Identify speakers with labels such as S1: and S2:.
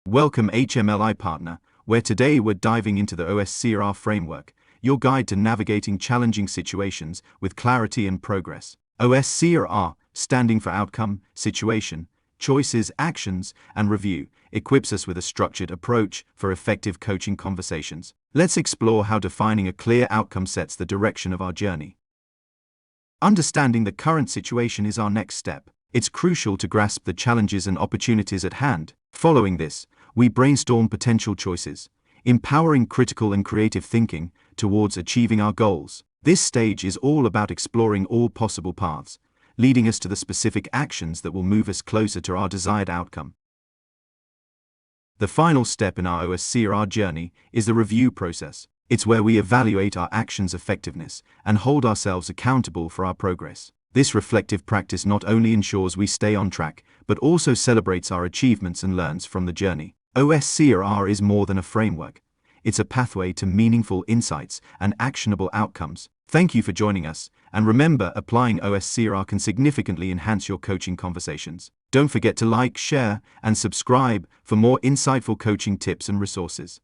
S1: Welcome HMLI partner, where today we're diving into the OSCR framework, your guide to navigating challenging situations with clarity and progress. OSCR, standing for outcome, situation, choices, actions, and review, equips us with a structured approach for effective coaching conversations. Let's explore how defining a clear outcome sets the direction of our journey. Understanding the current situation is our next step. It's crucial to grasp the challenges and opportunities at hand. Following this, we brainstorm potential choices, empowering critical and creative thinking towards achieving our goals. This stage is all about exploring all possible paths, leading us to the specific actions that will move us closer to our desired outcome. The final step in our OSCR journey is the review process. It's where we evaluate our actions' effectiveness and hold ourselves accountable for our progress. This reflective practice not only ensures we stay on track, but also celebrates our achievements and learns from the journey. OSCR is more than a framework. It's a pathway to meaningful insights and actionable outcomes. Thank you for joining us, and remember, applying OSCR can significantly enhance your coaching conversations. Don't forget to like, share, and subscribe for more insightful coaching tips and resources.